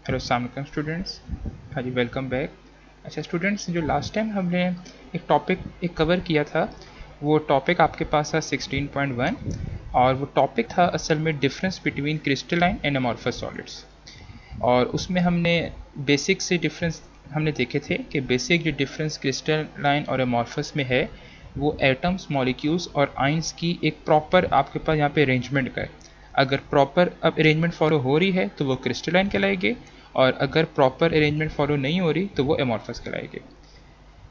Hello अस्सलाम वालेकुम students. हाँ जी, वेलकम बैक। अच्छा स्टूडेंट्स, जो लास्ट टाइम हमने एक टॉपिक कवर किया था, वो टॉपिक आपके पास था 16.1 और वो टॉपिक था असल में difference between crystalline and amorphous solids. और उसमें हमने बेसिक से डिफरेंस हमने देखे थे कि बेसिक जो डिफरेंस क्रिस्टलाइन और अमॉर्फस में है वो एटम्स, मॉलिक्यूल्स और आइंस की एक प्रॉपर आपके पास यहाँ पे अरेंजमेंट का है। अगर प्रॉपर अब अरेंजमेंट फॉलो हो रही है तो वो क्रिस्टलाइन कहलाएगी, और अगर प्रॉपर अरेंजमेंट फॉलो नहीं हो रही तो वो अमॉर्फस कहलाएगी।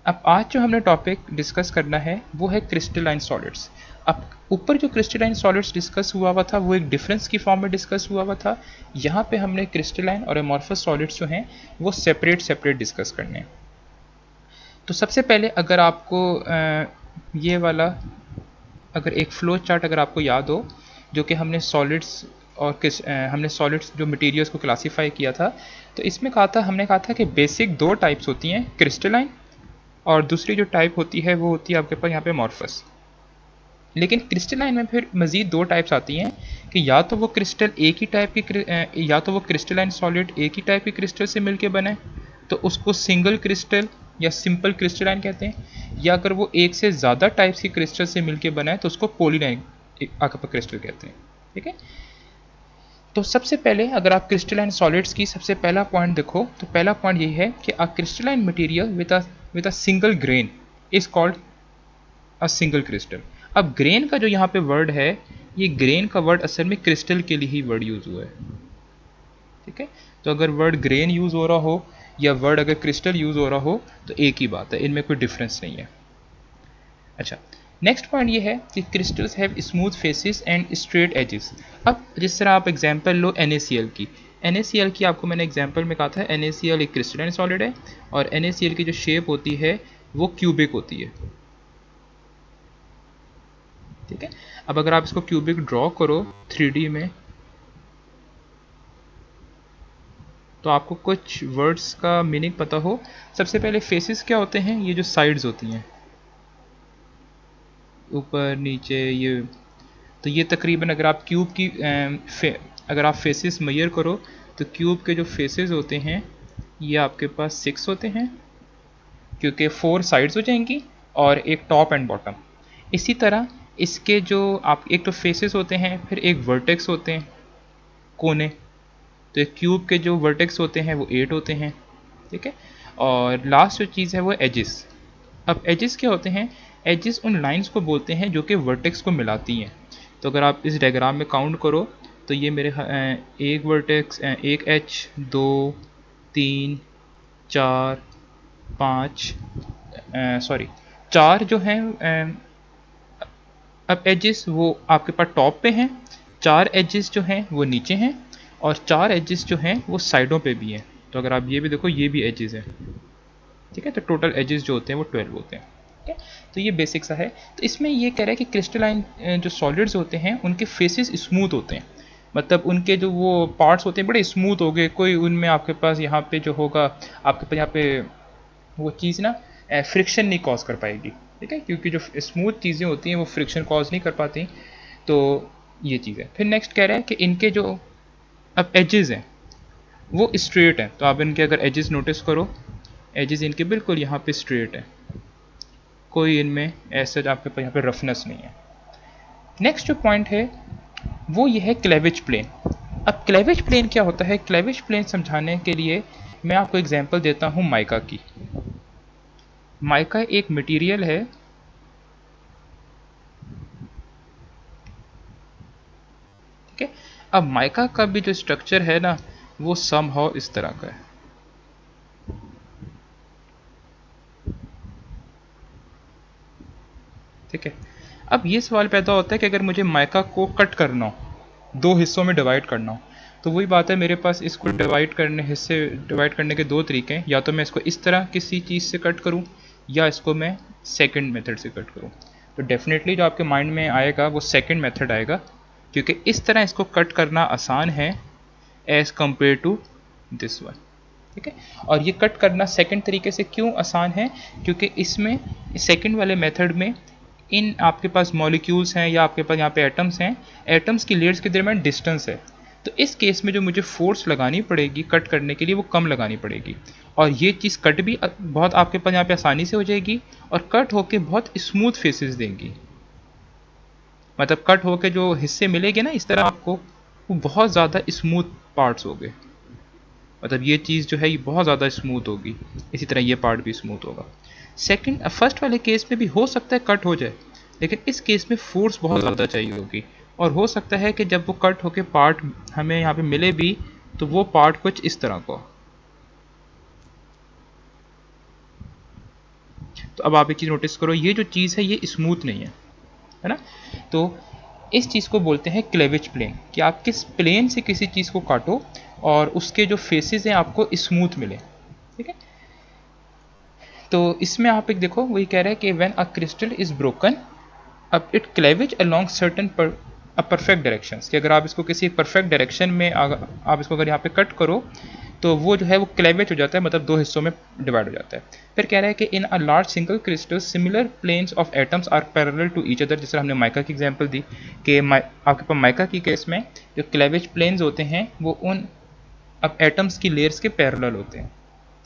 अब आज जो हमने टॉपिक डिस्कस करना है वो है क्रिस्टलाइन सॉलिड्स। अब ऊपर जो क्रिस्टलाइन सॉलिड्स डिस्कस हुआ था वो एक डिफरेंस की फॉर्म में डिस्कस हुआ था। यहाँ पे हमने क्रिस्टलाइन और अमॉर्फस सॉलिड्स जो हैं वो सेपरेट सेपरेट डिस्कस करने हैं। तो सबसे पहले अगर आपको ये वाला अगर एक फ्लो चार्ट अगर आपको याद हो, जो कि हमने सॉलिड्स और हमने सॉलिड्स जो मटेरियल्स को क्लासीफाई किया था, तो इसमें हमने कहा था कि बेसिक दो टाइप्स होती हैं, क्रिस्टलाइन, और दूसरी जो टाइप होती है वो होती है आपके पास यहाँ पे अमॉर्फस। लेकिन क्रिस्टलाइन में फिर मज़ीद दो टाइप्स आती हैं कि या तो वो क्रिस्टल एक ही टाइप की या तो वो क्रिस्टलाइन सॉलिड एक ही टाइप के क्रिस्टल से मिलके बने, तो उसको सिंगल क्रिस्टल या सिंपल क्रिस्टलाइन कहते हैं। या अगर वो एक से ज़्यादा टाइप्स के क्रिस्टल से मिलके बना है तो उसको पॉलीलाइन क्रिस्टल कहते हैं। ठीक है। तो सबसे पहले अगर आप क्रिस्टलाइन सॉलिड्स की सबसे पहला पॉइंट देखो, तो पहला पॉइंट यही है कि अ crystalline material with a single grain is called a single crystal. अब ग्रेन का जो यहाँ पे वर्ड है, ये ग्रेन का वर्ड असल में क्रिस्टल के लिए ही वर्ड यूज़ हुआ है। ठीक है। तो अगर वर्ड ग्रेन यूज़ हो रहा हो या वर्ड अगर क्रिस्टल यूज़ हो रहा हो तो एक ही बात है, इनमें कोई डिफरेंस नहीं है। अच्छा, नेक्स्ट पॉइंट ये है कि crystals have smooth faces and straight edges. अब जिस तरह आप एग्जांपल लो NaCl की, NaCl की आपको मैंने एग्जांपल में कहा था NaCl एक क्रिस्टलाइन सॉलिड है, और NaCl की जो शेप होती है वो क्यूबिक होती है। ठीक है। अब अगर आप इसको क्यूबिक ड्रॉ करो 3D में, तो आपको कुछ वर्ड्स का मीनिंग पता हो। सबसे पहले फेसेस क्या होते हैं, ये जो साइड्स होती हैं ऊपर नीचे, ये तो ये तकरीबन अगर आप क्यूब की अगर आप फेसेस मेजर करो तो क्यूब के जो फेसेस होते हैं ये आपके पास 6 होते हैं, क्योंकि 4 साइड्स हो जाएंगी और एक टॉप एंड बॉटम। इसी तरह इसके जो आप एक तो फेसेस होते हैं, फिर एक वर्टेक्स होते हैं, कोने। तो एक क्यूब के जो वर्टेक्स होते हैं वो 8 होते हैं। ठीक है। और लास्ट जो चीज़ है वो एजिस। अब एजिस क्या होते हैं, एजिस उन लाइंस को बोलते हैं जो कि वर्टेक्स को मिलाती हैं। तो अगर आप इस डायग्राम में काउंट करो तो ये मेरे एक वर्टेक्स, एक एच, दो, तीन, चार, पाँच, सॉरी, चार जो हैं। अब एजेस वो आपके पास टॉप पे हैं, चार एजेस जो हैं वो नीचे हैं, और चार एजेस जो हैं वो साइडों पे भी हैं। तो अगर आप ये भी देखो, ये भी एजेस हैं। ठीक है। तो टोटल एजेस जो होते हैं वो 12 होते हैं। ठीक है। तो ये बेसिक सा है। तो इसमें ये कह रहा है कि क्रिस्टलाइन जो सॉलिड्स होते हैं उनके फेसेस स्मूथ होते हैं, मतलब उनके जो वो पार्ट्स होते हैं बड़े स्मूथ हो गए, कोई उनमें आपके पास यहाँ पे जो होगा आपके पास यहाँ पे वो चीज़ ना फ्रिक्शन नहीं कॉज कर पाएगी। ठीक है, क्योंकि जो स्मूथ चीज़ें होती हैं वो फ्रिक्शन कॉज नहीं कर पाती। तो ये चीज़ है। फिर नेक्स्ट कह रहा है कि इनके जो अब एजेस हैं वो स्ट्रेट हैं। तो आप इनके अगर एजेस नोटिस करो, एजेस इनके बिल्कुल यहाँ पे स्ट्रेट है, कोई इनमें ऐसा आपके पास यहाँ पे रफनेस नहीं है। नेक्स्ट जो पॉइंट है वो ये है क्लेविज प्लेन। अब क्लेविज प्लेन क्या होता है, क्लेविज प्लेन समझाने के लिए मैं आपको एग्जांपल देता हूँ माइका की। माइका एक मटेरियल है, ठीक है। अब माइका का भी जो स्ट्रक्चर है ना वो समहाउ इस तरह का है। ठीक है। अब ये सवाल पैदा होता है कि अगर मुझे माइका को कट करना हो, दो हिस्सों में डिवाइड करना हो, तो वही बात है, मेरे पास इसको डिवाइड करने के दो तरीके हैं। या तो मैं इसको इस तरह किसी चीज़ से कट करूं, या इसको मैं सेकंड मेथड से कट करूं। तो डेफिनेटली जो आपके माइंड में आएगा वो सेकंड मेथड आएगा, क्योंकि इस तरह इसको कट करना आसान है as compare to this one. ठीक है। और ये कट करना सेकंड तरीके से क्यों आसान है, क्योंकि इसमें सेकंड वाले मेथड में इन आपके पास मॉलिक्यूल्स हैं या आपके पास यहाँ पे एटम्स हैं, एटम्स की लेयर्स के दरमियान डिस्टेंस है। तो इस केस में जो मुझे फोर्स लगानी पड़ेगी कट करने के लिए वो कम लगानी पड़ेगी, और ये चीज़ कट भी बहुत आपके पास यहाँ पे आसानी से हो जाएगी और कट होके बहुत स्मूथ फेसेस देंगी। मतलब कट होके जो हिस्से मिलेंगे ना इस तरह आपको, वो बहुत ज़्यादा स्मूथ पार्ट्स हो गए। मतलब ये चीज़ जो है ये बहुत ज़्यादा स्मूथ होगी, इसी तरह ये पार्ट भी स्मूथ होगा। सेकंड, फर्स्ट वाले केस में भी हो सकता है कट हो जाए, लेकिन इस केस में फोर्स बहुत ज़्यादा चाहिए होगी, और हो सकता है कि जब वो कट होके पार्ट हमें यहाँ पे मिले भी तो वो पार्ट कुछ इस तरह का। तो अब आप एक चीज़ नोटिस करो, ये जो चीज़ है ये स्मूथ नहीं है ना। तो इस चीज़ को बोलते हैं क्लेवेज प्लेन, कि आप किस प्लेन से किसी चीज़ को काटो और उसके जो फेसेस हैं आपको स्मूथ मिले। ठीक है, तो इसमें आप एक देखो वही कह रहा है कि when a crystal is broken अब it cleaves along certain perfect directions, कि अगर आप इसको किसी परफेक्ट डायरेक्शन में आप इसको अगर यहाँ पे कट करो तो वो जो है वो क्लेवेज हो जाता है, मतलब दो हिस्सों में डिवाइड हो जाता है। फिर कह रहा है कि in a large single crystal similar planes of atoms are parallel to each other, जैसे हमने माइका की एग्जांपल दी कि आपके पास माइका की केस में जो क्लेवेज प्लेन्स होते हैं वो उन अब एटम्स की लेयर्स के पैरेलल होते हैं।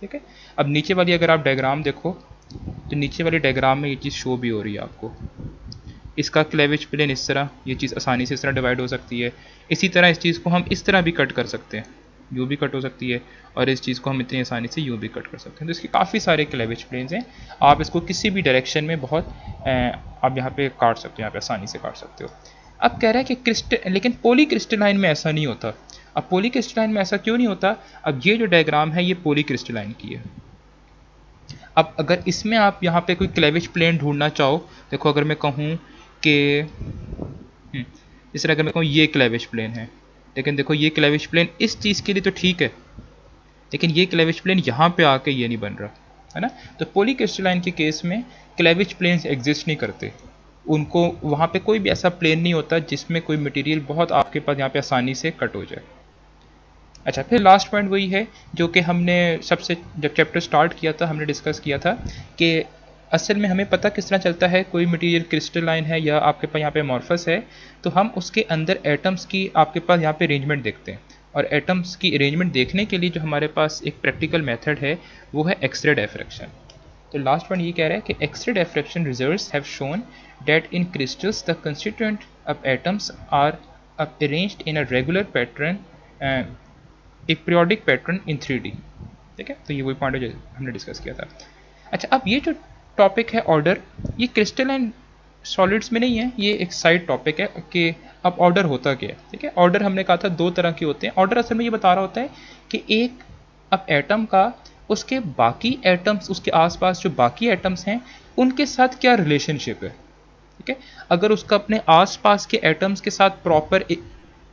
ठीक है, अब नीचे वाली अगर आप डायग्राम देखो तो नीचे वाली डायग्राम में ये चीज़ शो भी हो रही है आपको, इसका क्लेवेज प्लेन इस तरह, ये चीज़ आसानी से इस तरह डिवाइड हो सकती है। इसी तरह इस चीज़ को हम इस तरह भी कट कर सकते हैं, यूँ भी कट हो सकती है, और इस चीज़ को हम इतनी आसानी से यूँ भी कट कर सकते हैं। तो इसके काफ़ी सारे क्लेवेज प्लेन्स हैं, आप इसको किसी भी डायरेक्शन में बहुत आप यहाँ पे काट सकते हो, यहाँ पे आसानी से काट सकते हो। अब कह रहा है कि क्रिस्टल, लेकिन पोली क्रिस्टलाइन में ऐसा नहीं होता। अब पोली क्रिस्टलाइन में ऐसा क्यों नहीं होता? अब ये जो डायग्राम है ये पोली क्रिस्टलाइन की है। अब अगर इसमें आप यहाँ पे कोई क्लेवेज प्लेन ढूंढना चाहो, देखो अगर मैं कहूँ कि इस तरह अगर मैं कहूँ ये क्लेवेज प्लेन है, लेकिन देखो ये क्लेवेज प्लेन इस चीज़ के लिए तो ठीक है, लेकिन ये क्लेवेज प्लेन यहाँ पे आके ये नहीं बन रहा है ना। तो पोली क्रिस्टलाइन के केस में क्लेवेज प्लेन्स एग्जिस्ट नहीं करते, उनको वहाँ पे कोई भी ऐसा प्लेन नहीं होता जिसमें कोई मटेरियल बहुत आपके पास यहाँ पे आसानी से कट हो जाए। अच्छा, फिर लास्ट पॉइंट वही है जो कि हमने सबसे जब चैप्टर स्टार्ट किया था हमने डिस्कस किया था कि असल में हमें पता किस तरह चलता है कोई मटेरियल क्रिस्टलाइन है या आपके पास यहाँ पे अमॉर्फस है, तो हम उसके अंदर एटम्स की आपके पास यहाँ पे अरेंजमेंट देखते हैं, और एटम्स की अरेंजमेंट देखने के लिए जो हमारे पास एक प्रैक्टिकल मेथड है वो है एक्सरे डिफ्रैक्शन। तो लास्ट पॉइंट ये कह रहा है कि X ray diffraction results have shown that in crystals the constituent of atoms are arranged in a regular pattern, एक पीरियोडिक पैटर्न इन 3D। ठीक है, तो ये वही पॉइंट है जो हमने डिस्कस किया था। अच्छा, अब ये जो टॉपिक है ऑर्डर, ये क्रिस्टलाइन सॉलिड्स में नहीं है, ये एक साइड टॉपिक है कि अब ऑर्डर होता क्या है। ठीक है, ऑर्डर हमने कहा था दो तरह के होते हैं। ऑर्डर असल में ये बता रहा होता है कि एक अब एटम का उसके बाकी एटम्स, उसके आसपास जो बाकी एटम्स हैं उनके साथ क्या रिलेशनशिप है। ठीक है, अगर उसका अपने आसपास के एटम्स के साथ प्रॉपर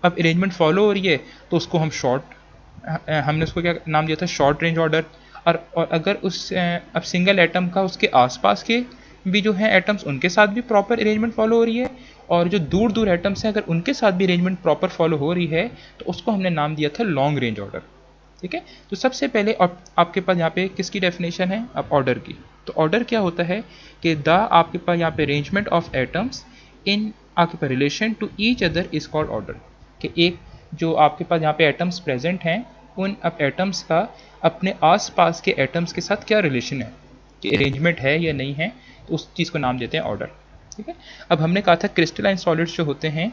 अब अरेंजमेंट फॉलो हो रही है तो उसको हम हमने उसको क्या नाम दिया था, शॉर्ट रेंज ऑर्डर। और अगर उस अब सिंगल एटम का उसके आसपास के भी जो है एटम्स उनके साथ भी प्रॉपर अरेंजमेंट फॉलो हो रही है, और जो दूर दूर एटम्स हैं अगर उनके साथ भी अरेंजमेंट प्रॉपर फॉलो हो रही है तो उसको हमने नाम दिया था लॉन्ग रेंज ऑर्डर। ठीक है, तो सबसे पहले आपके पास यहाँ पे किसकी डेफिनेशन है, अब ऑर्डर की। तो ऑर्डर क्या होता है कि द आपके पास यहाँ पे अरेंजमेंट ऑफ एटम्स इन आपके पास relation to each other is called order, कि एक जो आपके पास यहाँ पे एटम्स प्रेजेंट हैं उन अब एटम्स का अपने आसपास के एटम्स के साथ क्या रिलेशन है, कि अरेंजमेंट है या नहीं है, तो उस चीज़ को नाम देते हैं ऑर्डर। ठीक है, अब हमने कहा था क्रिस्टलाइन सॉलिड्स जो होते हैं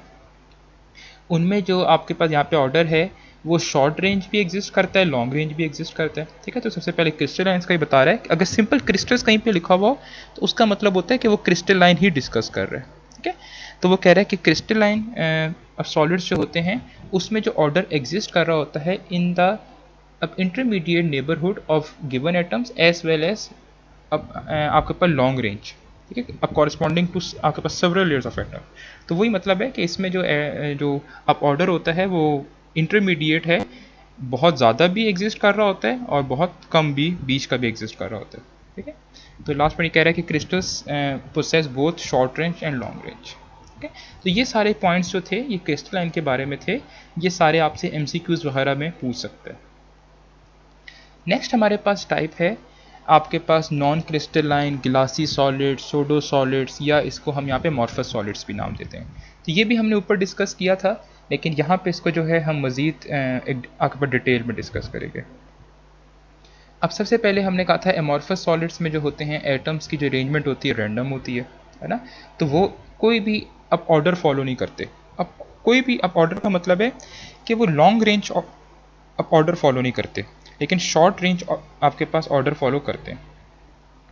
उनमें जो आपके पास यहाँ पे ऑर्डर है वो शॉर्ट रेंज भी एग्जिस्ट करता है, लॉन्ग रेंज भी एग्जिस्ट करता है। ठीक है, तो सबसे पहले क्रिस्टलाइंस का ही बता रहा है कि अगर सिंपल क्रिस्टल्स कहीं पे लिखा हुआ हो तो उसका मतलब होता है कि वो क्रिस्टलाइन ही डिस्कस कर रहे हैं। ठीक है, तो वो कह रहा है कि क्रिस्टलाइन सॉलिड्स जो होते हैं उसमें जो ऑर्डर एग्जिस्ट कर रहा होता है इन द अब intermediate neighbourhood of given atoms as well as अब आपके पास लॉन्ग रेंज। ठीक है, अब कॉरस्पॉन्डिंग टू आपके पास सेवरल लेयर्स ऑफ एटम। तो वही मतलब है कि इसमें जो अब ऑर्डर होता है वो इंटरमीडिएट है, बहुत ज़्यादा भी एग्जिस्ट कर रहा होता है और बहुत कम भी बीच का भी एग्जिस्ट कर रहा होता है। ठीक है, तो लास्ट में ये कह रहा है कि crystals possess both short range and long range. ठीक है, तो ये सारे पॉइंट्स जो थे ये क्रिस्टलाइन के बारे में थे, ये सारे आपसे MCQs वगैरह में पूछ सकते हैं। नेक्स्ट हमारे पास टाइप है आपके पास नॉन क्रिस्टलाइन, ग्लासी सॉलिड्स, सोडो सॉलिड्स, या इसको हम यहाँ पे मॉर्फस सॉलिड्स भी नाम देते हैं। तो ये भी हमने ऊपर डिस्कस किया था लेकिन यहाँ पे इसको जो है हम मज़ीद एक आगे पर डिटेल में डिस्कस करेंगे। अब सबसे पहले हमने कहा था एमॉर्फस सॉलिड्स में जो होते हैं एटम्स की जो अरेंजमेंट होती है रैंडम होती है ना। तो वो कोई भी अब ऑर्डर फॉलो नहीं करते। अब कोई भी अब ऑर्डर का मतलब है कि वो लॉन्ग रेंज अब ऑर्डर फॉलो नहीं करते, लेकिन शॉर्ट रेंज आपके पास ऑर्डर फॉलो करते हैं।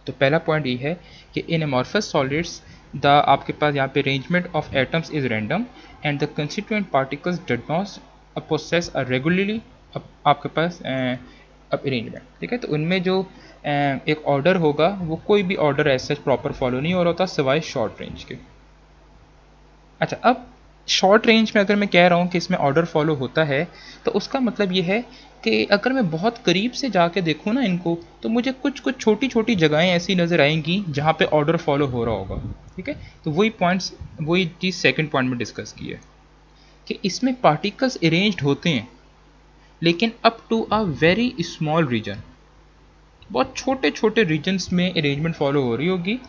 तो पहला पॉइंट ये है कि इन एमॉर्फस सॉलिड्स द आपके पास यहाँ पे arrangement of atoms is random and the constituent particles does not possess a regularly आपके पास अब अरेंजमेंट। ठीक है, तो उनमें जो एक ऑर्डर होगा वो कोई भी ऑर्डर ऐसे प्रॉपर फॉलो नहीं हो रहा होता सिवाय शॉर्ट रेंज के। अच्छा, अब शॉर्ट रेंज में अगर मैं कह रहा हूँ कि इसमें ऑर्डर फॉलो होता है तो उसका मतलब ये है कि अगर मैं बहुत करीब से जाके देखूँ ना इनको, तो मुझे कुछ कुछ छोटी छोटी जगहें ऐसी नज़र आएंगी जहाँ पे ऑर्डर फॉलो हो रहा होगा। ठीक है, तो वही चीज़ सेकंड पॉइंट में डिस्कस की है कि इसमें पार्टिकल्स अरेंज्ड होते हैं लेकिन up to a very small region, बहुत छोटे छोटे रीजन्स में अरेंजमेंट फॉलो हो रही होगी,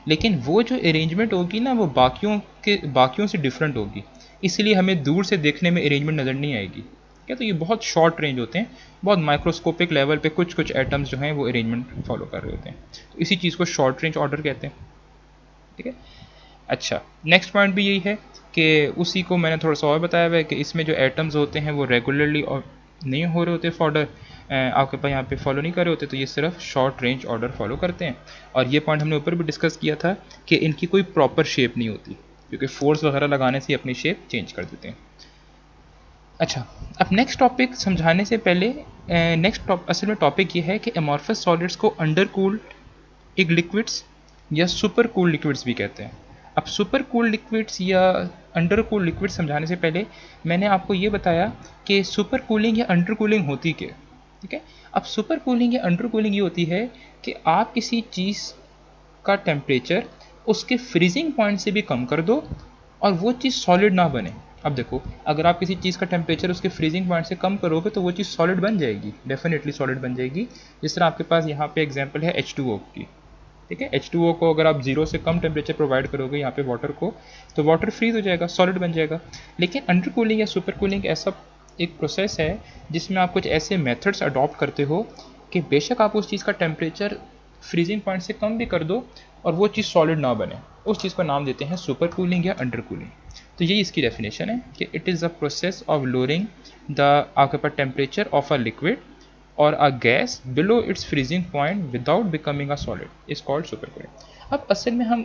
लेकिन वो जो अरेंजमेंट होगी ना वो बाकियों से डिफरेंट होगी, इसलिए हमें दूर से देखने में अरेंजमेंट नज़र नहीं आएगी। क्या, तो ये बहुत शॉर्ट रेंज होते हैं, बहुत माइक्रोस्कोपिक लेवल पे कुछ कुछ एटम्स जो हैं वो अरेंजमेंट फॉलो कर रहे होते हैं, तो इसी चीज़ को शॉर्ट रेंज ऑर्डर कहते हैं। ठीक है, अच्छा, नेक्स्ट पॉइंट भी यही है कि उसी को मैंने थोड़ा सा और बताया हुआ है कि इसमें जो एटम्स होते हैं वो रेगुलरली और नहीं हो रहे होते ऑर्डर आपके पास यहाँ पे फॉलो नहीं कर रहे होते, तो ये सिर्फ शॉर्ट रेंज ऑर्डर फॉलो करते हैं। और ये पॉइंट हमने ऊपर भी डिस्कस किया था कि इनकी कोई प्रॉपर शेप नहीं होती, क्योंकि फोर्स वगैरह लगाने से अपनी शेप चेंज कर देते हैं। अच्छा, अब नेक्स्ट टॉपिक समझाने से पहले असल में टॉपिक ये है कि एमॉर्फस सॉलिड्स को अंडर कूल्ड एक लिक्विड्स या सुपर कूल लिक्विड्स भी कहते हैं। अब सुपर कूल लिक्विड्स या अंडर कूल लिक्विड समझाने से पहले मैंने आपको ये बताया कि सुपर कूलिंग या अंडर कूलिंग होती क्या। ठीक है, अब सुपर कूलिंग या अंडर कूलिंग ये होती है कि आप किसी चीज़ का टेम्परेचर उसके फ्रीजिंग पॉइंट से भी कम कर दो और वो चीज़ सॉलिड ना बने। अब देखो, अगर आप किसी चीज़ का टेम्परेचर उसके फ्रीजिंग पॉइंट से कम करोगे तो वो चीज़ सॉलिड बन जाएगी, डेफिनेटली सॉलिड बन जाएगी। जिस तरह आपके पास यहाँ पे एग्जांपल है H2O की। ठीक है, H2O को अगर आप 0 से कम टेम्परेचर प्रोवाइड करोगे यहाँ पे वाटर को, तो वाटर फ्रीज हो जाएगा, सॉलिड बन जाएगा। लेकिन अंडर कूलिंग या सुपर कूलिंग ऐसा एक प्रोसेस है जिसमें आप कुछ ऐसे मेथड्स अडॉप्ट करते हो कि बेशक आप उस चीज़ का टेम्परेचर फ्रीजिंग पॉइंट से कम भी कर दो और वो चीज़ सॉलिड ना बने, उस चीज़ का नाम देते हैं सुपर कूलिंग या अंडर कूलिंग। तो यही इसकी डेफिनेशन है कि it is a process of lowering the आपके पास temperature of a liquid or a gas below its freezing point without becoming a solid is called supercooling। अब असल में हम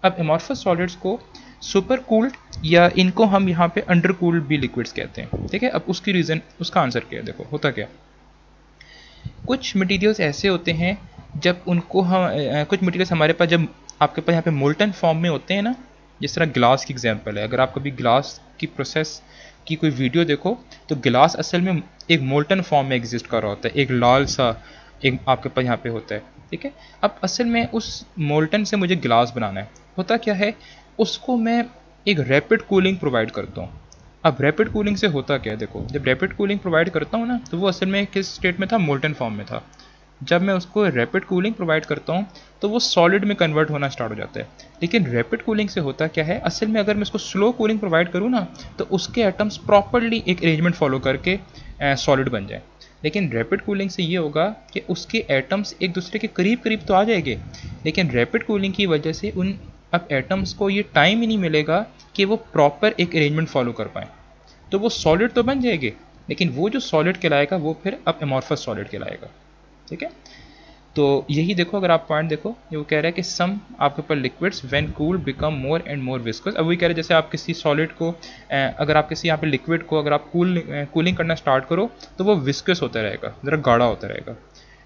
अब amorphous solids को सुपर कूल्ड या इनको हम यहाँ पे अंडर कूल्ड भी लिक्विड्स कहते हैं। ठीक है, अब उसकी रीज़न उसका आंसर क्या है, देखो होता क्या, कुछ मटेरियल्स ऐसे होते हैं जब उनको हम कुछ मटेरियल्स हमारे पास जब आपके पास यहाँ पे मोल्टन फॉर्म में होते हैं ना, जिस तरह ग्लास की एग्जांपल है, अगर आप कभी ग्लास की प्रोसेस की कोई वीडियो देखो तो ग्लास असल में एक मोल्टन फॉर्म में एग्जिस्ट कर रहा होता है, एक लाल सा एक आपके पास यहाँ पे होता है। ठीक है, अब असल में उस मोल्टन से मुझे ग्लास बनाना है, होता क्या है, उसको मैं एक रैपिड कूलिंग प्रोवाइड करता हूँ। अब रैपिड कूलिंग से होता क्या है, देखो, जब रैपिड कूलिंग प्रोवाइड करता हूँ ना तो वो असल में किस स्टेट में था, मोल्टन फॉर्म में था। जब मैं उसको रैपिड कूलिंग प्रोवाइड करता हूँ तो वो सॉलिड में कन्वर्ट होना स्टार्ट हो जाता है। लेकिन रैपिड कूलिंग से होता क्या है, असल में अगर मैं उसको स्लो कूलिंग प्रोवाइड करूँ ना तो उसके एटम्स प्रॉपरली एक अरेंजमेंट फॉलो करके सॉलिड बन जाए। लेकिन रैपिड कूलिंग से ये होगा कि उसके एटम्स एक दूसरे के करीब करीब तो आ जाएंगे, लेकिन रैपिड कूलिंग की वजह से उन अब एटम्स को ये टाइम ही नहीं मिलेगा कि वो प्रॉपर एक अरेंजमेंट फॉलो कर पाएँ। तो वो सॉलिड तो बन जाएंगे, लेकिन वो जो सॉलिड कहलाएगा वो फिर अब एमॉर्फस सॉलिड कहलाएगा। ठीक है, तो यही देखो, अगर आप पॉइंट देखो, ये वो कह रहा है कि सम आपके ऊपर liquids when cool become more and more viscous. अब वही कह रहे हैं जैसे आप किसी सॉलिड को अगर आप किसी यहाँ पे लिक्विड को अगर आप कूलिंग करना स्टार्ट करो तो वो विस्कस होता रहेगा, ज़रा गाढ़ा होता रहेगा।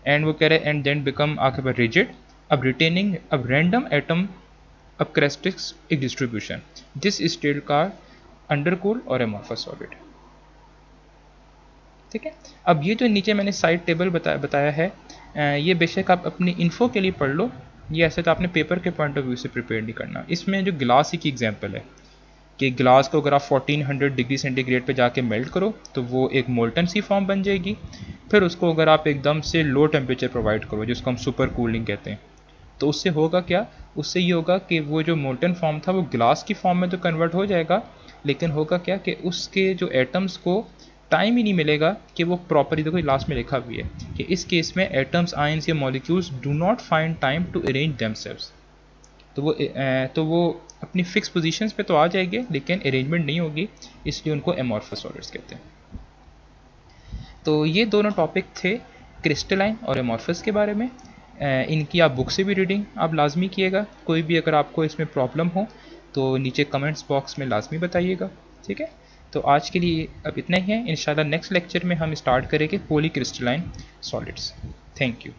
एंड वो कह रहे हैं एंड देन बिकम आपके पास रिजिड, अब रिटेनिंग अब रैंडम एटम अब करेस्टिक्स एक डिस्ट्रीब्यूशन, दिस स्टेट का अंडर कूल और एमॉर्फस सॉलिड। ठीक है, अब ये जो नीचे मैंने साइड टेबल बताया है, ये बेशक आप अपनी इन्फो के लिए पढ़ लो, ये ऐसे तो आपने पेपर के पॉइंट ऑफ व्यू से प्रिपेयर नहीं करना। इसमें जो ग्लास ही की एग्जांपल है कि ग्लास को अगर आप 1400 डिग्री सेंटीग्रेड पे जाके मेल्ट करो तो वो एक मोल्टन सी फॉर्म बन जाएगी। फिर उसको अगर आप एकदम से लो टेम्परेचर प्रोवाइड करो जिसको हम सुपर कूलिंग कहते हैं, तो उससे होगा क्या, उससे ये होगा कि वो जो मोल्टन फॉर्म था वो ग्लास की फॉर्म में तो कन्वर्ट हो जाएगा, लेकिन होगा क्या कि उसके जो एटम्स को टाइम ही नहीं मिलेगा कि वो प्रॉपरली, देखो लास्ट में लिखा भी है कि इस केस में एटम्स, आयंस या molecules do not find time to arrange themselves. तो वो अपनी फिक्स पोजीशंस पे तो आ जाएंगे लेकिन अरेंजमेंट नहीं होगी, इसलिए उनको एमॉर्फस सॉलिड्स कहते हैं। तो ये दोनों टॉपिक थे क्रिस्टलाइन और एमॉर्फस के बारे में। इनकी आप बुक से भी रीडिंग आप लाजमी किएगा। कोई भी अगर आपको इसमें प्रॉब्लम हो तो नीचे कमेंट्स बॉक्स में लाजमी बताइएगा, ठीक है। तो आज के लिए अब इतना ही है। इंशाल्लाह नेक्स्ट लेक्चर में हम स्टार्ट करेंगे पॉलीक्रिस्टलाइन सॉलिड्स। Thank you.